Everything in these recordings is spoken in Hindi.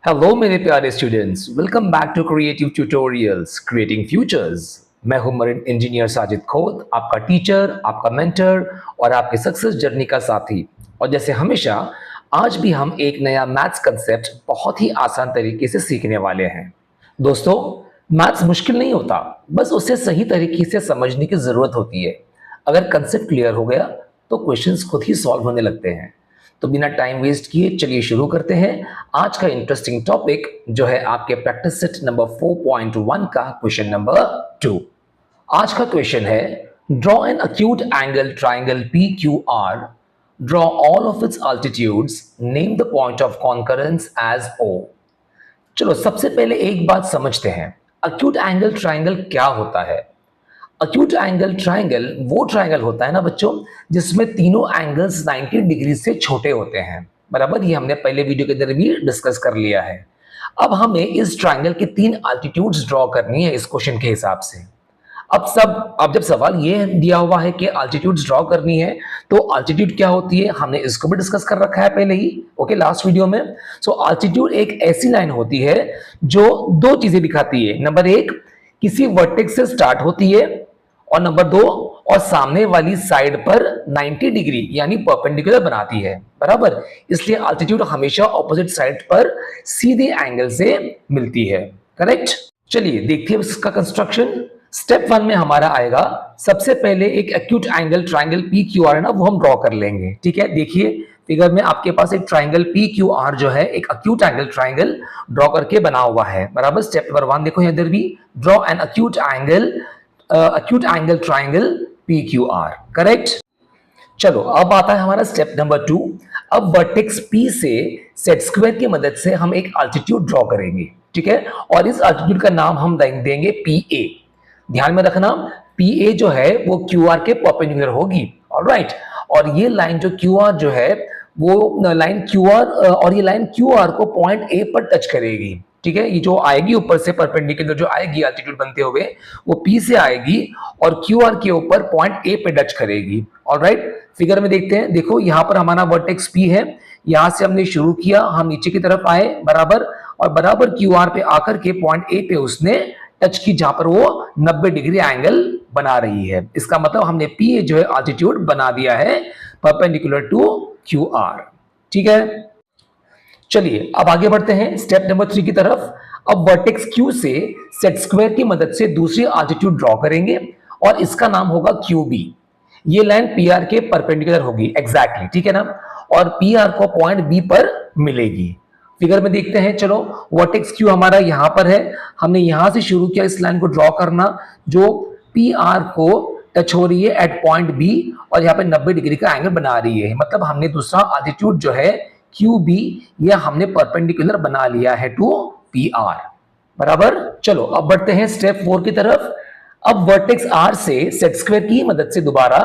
हेलो मेरे प्यारे students, welcome back to creative tutorials creating futures. मैं हूं मरीन इंजीनियर साजिद खोत, आपका टीचर, आपका मेंटर और आपके सक्सेस जर्नी का साथी। और जैसे हमेशा आज भी हम एक नया मैथ्स कंसेप्ट बहुत ही आसान तरीके से सीखने वाले हैं। दोस्तों, मैथ्स मुश्किल नहीं होता, बस उसे सही तरीके से समझने की ज़रूरत होती है। अगर कंसेप्ट क्लियर हो गया तो क्वेश्चंस खुद ही सॉल्व होने लगते हैं। तो बिना टाइम वेस्ट किए चलिए शुरू करते हैं आज का इंटरेस्टिंग टॉपिक, जो है आपके प्रैक्टिस सेट नंबर 4.1 का क्वेश्चन नंबर 2। आज का क्वेश्चन है, draw an acute angle triangle P Q R, draw all of its altitudes, name the point of concurrence as O. चलो सबसे पहले एक बात समझते हैं, अक्यूट एंगल ट्राइंगल क्या होता है। अक्यूट एंगल ट्राइंगल वो ट्राइंगल होता है ना बच्चों, जिसमें तीनों एंगल्स 90 डिग्री से छोटे होते हैं। बराबर, ये हमने पहले वीडियो के अंदर भी डिस्कस कर लिया है। अब हमें इस ट्राइंगल की 3 अल्टीट्यूड्स ड्रॉ करनी है इस क्वेश्चन के हिसाब से। अब जब सवाल ये दिया हुआ है कि अल्टीट्यूड्स ड्रॉ करनी है, तो अल्टीट्यूड क्या होती है हमने इसको भी डिस्कस कर रखा है पहले ही, ओके, लास्ट वीडियो में। सो अल्टीट्यूड एक ऐसी लाइन होती है जो दो चीजें दिखाती है। नंबर 1, किसी वर्टेक्स से स्टार्ट होती है, और नंबर 2, और सामने वाली साइड पर 90 डिग्री यानी परपेंडिकुलर बनाती है। बराबर, इसलिए अल्टीट्यूड हमेशा ऑपोजिट साइड पर सीधे एंगल से मिलती है। करेक्ट। चलिए देखते हैं इसका कंस्ट्रक्शन। स्टेप 1 में हमारा आएगा, सबसे पहले एक acute angle triangle P Q are है ना, वो हम ड्रॉ कर लेंगे। ठीक है, देखिए फिगर में आपके पास एक ट्राइंगल पी क्यू आर जो है एक एक्यूट एंगल ट्राइंगल ड्रॉ करके बना हुआ है। बराबर, स्टेप नंबर 1 देखो इधर भी, draw an acute angle triangle PQR। Correct. चलो अब आता है हमारा स्टेप नंबर 2। अब वर्टेक्स P से सेट स्क्वायर की मदद से हम एक अल्टीट्यूड ड्रॉ करेंगे। ठीक है, और इस अल्टीट्यूड का नाम हम देंगे PA। ध्यान में रखना, PA जो है वो QR के परपेंडिकुलर होगी। ऑलराइट, और ये लाइन जो QR जो है वो लाइन QR, और ये लाइन QR को पॉइंट A पर टच करेगी। ठीक है, ये जो आएगी ऊपर से परपेंडिकुलर जो आएगी अल्टीट्यूड बनते हुए, वो P से आएगी और QR के ऊपर पॉइंट A पे टच करेगी। ऑलराइट, फिगर में देखते हैं, देखो यहाँ पर हमारा वर्टेक्स P है, यहाँ से हमने शुरू किया, हम नीचे की तरफ आए बराबर, और बराबर QR पे आकर के पॉइंट A पे उसने टच की, जहां पर वो 90 डिग्री एंगल बना रही है। इसका मतलब हमने PA जो है अल्टीट्यूड बना दिया है परपेंडिकुलर टू QR। ठीक है, चलिए अब आगे बढ़ते हैं स्टेप नंबर 3 की तरफ। अब वर्टेक्स Q से सेट स्क्वायर की मदद से दूसरी अल्टीट्यूड ड्रॉ करेंगे, और इसका नाम होगा QB। ये लाइन PR के परपेंडिकुलर होगी एग्जैक्टली, ठीक है ना, और PR को पॉइंट B पर मिलेगी। फिगर में देखते हैं, चलो वर्टेक्स Q हमारा यहां पर है, हमने यहां से शुरू किया इस लाइन को ड्रॉ करना, जो PR को टच हो रही है एट पॉइंट B, और यहाँ पे 90 डिग्री का एंगल बना रही है। मतलब हमने दूसरा अल्टीट्यूड जो है QB, ये हमने परपेंडिकुलर बना लिया है टू PR। बराबर, चलो अब बढ़ते हैं स्टेप 4 की तरफ। अब वर्टेक्स R से सेट स्क्वायर की मदद से दोबारा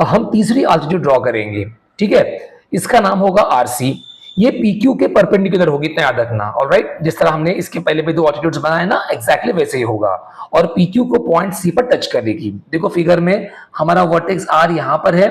हम तीसरी अल्टीट्यूड ड्रॉ करेंगे। ठीक है, इसका नाम होगा RC। ये PQ के परपेंडिकुलर होगी, इतना याद रखना। ऑलराइट, जिस तरह हमने इसके पहले भी 2 अल्टीट्यूड्स बनाए ना, एग्जैक्टली वैसे ही होगा, और PQ को पॉइंट C पर टच करेगी। देखो फिगर में हमारा वर्टेक्स R यहाँ पर है,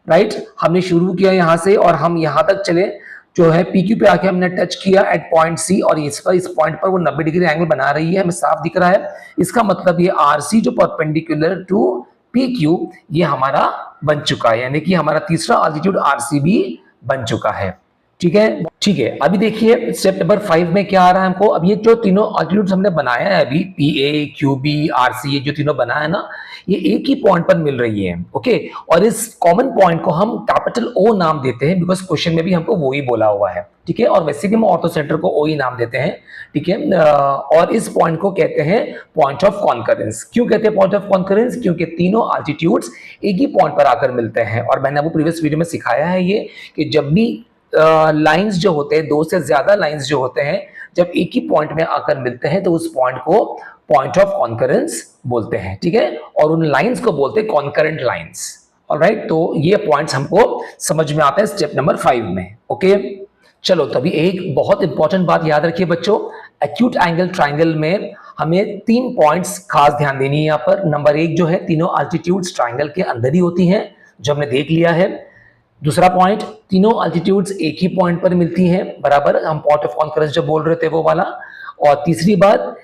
राइट, हमने शुरू किया यहाँ से और हम यहाँ तक चले, जो है PQ पे आके हमने टच किया एट पॉइंट C, और इस पॉइंट पर वो 90 डिग्री एंगल बना रही है, हमें साफ दिख रहा है। इसका मतलब ये RC जो परपेंडिकुलर टू PQ ये हमारा बन चुका है, यानी कि हमारा तीसरा अल्टीट्यूड RC भी बन चुका है। ठीक है, ठीक है, अभी देखिए स्टेप नंबर 5 में क्या आ रहा है हमको। अब ये जो तीनों अल्टीट्यूड्स हमने बनाया है अभी, PA, QB, RC, ये जो तीनों बनाया है ना, ये एक ही पॉइंट पर मिल रही है। ओके, और इस कॉमन पॉइंट को हम कैपिटल O नाम देते हैं, बिकॉज क्वेश्चन में भी हमको वो ही बोला हुआ है। ठीक है, और वैसे भी हम ऑर्थो सेंटर को O ही नाम देते हैं। ठीक है, और इस पॉइंट को कहते हैं पॉइंट ऑफ कॉन्करेंस। क्यों कहते हैं पॉइंट ऑफ कॉन्करेंस? क्योंकि तीनों अल्टीट्यूड्स एक ही पॉइंट पर आकर मिलते हैं, और मैंने आपको प्रीवियस वीडियो में सिखाया है ये कि जब भी लाइंस जो होते हैं, 2 से ज्यादा लाइंस जो होते हैं, जब एक ही पॉइंट में आकर मिलते हैं तो उस पॉइंट को पॉइंट ऑफ कॉन्करेंस बोलते हैं। ठीक है, और उन लाइंस को बोलते हैं कॉन्करेंट लाइंस। ऑलराइट, तो ये पॉइंट्स हमको समझ में आते हैं स्टेप नंबर 5 में। ओके, चलो तभी एक बहुत इंपॉर्टेंट बात याद रखिए बच्चों, एक्यूट एंगल ट्राइंगल में हमें 3 पॉइंट्स खास ध्यान देनी है यहाँ पर। नंबर 1 जो है, तीनों अल्टीट्यूड्स ट्राइंगल के अंदर ही होती हैं, जो हमने देख लिया है। दूसरा पॉइंट, तीनों अल्टीट्यूड्स एक ही पॉइंट पर मिलती हैं, बराबर, हम पॉइंट ऑफ कॉन्करेंस जो बोल रहे थे वो वाला। और तीसरी बात,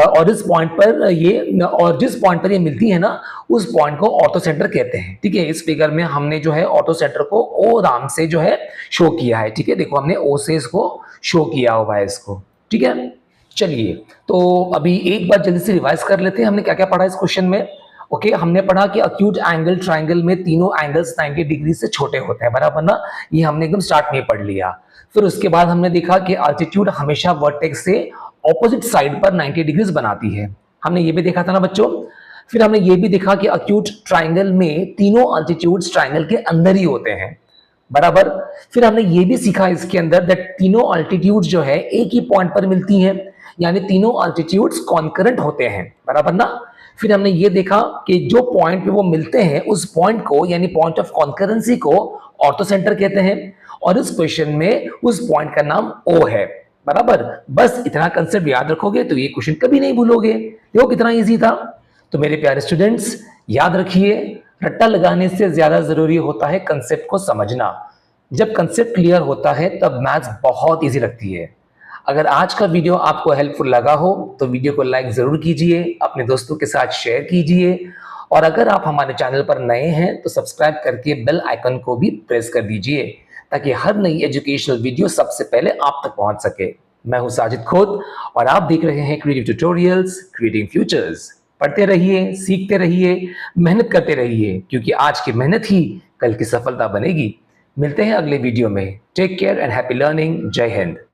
और इस पॉइंट पर ये, और जिस पॉइंट पर ये मिलती है ना, उस पॉइंट को ऑर्थो सेंटर कहते हैं। ठीक है, इस फिगर में हमने जो है ऑर्थो सेंटर को ओ नाम से जो है शो किया है। ठीक है, देखो हमने ओ से इसको शो किया हुआ है इसको। ठीक है, चलिए, तो अभी एक बार जल्दी से रिवाइज कर लेते हैं हमने क्या क्या पढ़ा इस क्वेश्चन में। ओके, हमने पढ़ा कि अक्यूट एंगल ट्राइंगल में तीनों एंगल्स 90 डिग्री से छोटे होते हैं, बराबर ना, ये हमने एकदम स्टार्ट में पढ़ लिया। फिर उसके बाद हमने देखा कि अल्टीट्यूड हमेशा वर्टेक्स से ऑपोजिट साइड पर 90 डिग्रीज बनाती है, हमने ये भी देखा था ना बच्चों। फिर हमने ये भी देखा कि अक्यूट ट्राइंगल में तीनों अल्टीट्यूड्स ट्राइंगल के अंदर ही होते हैं, बराबर। फिर हमने ये भी सीखा इसके अंदर दैट तीनों अल्टीट्यूड्स जो है एक ही पॉइंट पर मिलती हैं, यानी तीनों अल्टीट्यूड्स कॉन्करेंट होते हैं, बराबर ना। फिर हमने ये देखा कि जो पॉइंट पे वो मिलते हैं उस पॉइंट को, यानी पॉइंट ऑफ कॉन्करेंसी को ऑर्थो सेंटर कहते हैं, और इस क्वेश्चन में उस पॉइंट का नाम ओ है, बराबर। बस इतना कंसेप्ट याद रखोगे तो ये क्वेश्चन कभी नहीं भूलोगे। देखो कितना इजी था। तो मेरे प्यारे स्टूडेंट्स, याद रखिए, रट्टा लगाने से ज्यादा जरूरी होता है कंसेप्ट को समझना। जब कंसेप्ट क्लियर होता है तब मैथ्स बहुत इजी लगती है। अगर आज का वीडियो आपको हेल्पफुल लगा हो तो वीडियो को लाइक जरूर कीजिए, अपने दोस्तों के साथ शेयर कीजिए, और अगर आप हमारे चैनल पर नए हैं तो सब्सक्राइब करके बेल आइकन को भी प्रेस कर दीजिए, ताकि हर नई एजुकेशनल वीडियो सबसे पहले आप तक पहुंच सके। मैं हूं साजिद खोत और आप देख रहे हैं क्रिएटिव ट्यूटोरियल्स क्रिएटिंग फ्यूचर्स। पढ़ते रहिए, सीखते रहिए, मेहनत करते रहिए, क्योंकि आज की मेहनत ही कल की सफलता बनेगी। मिलते हैं अगले वीडियो में। Take care and happy learning. जय हिंद।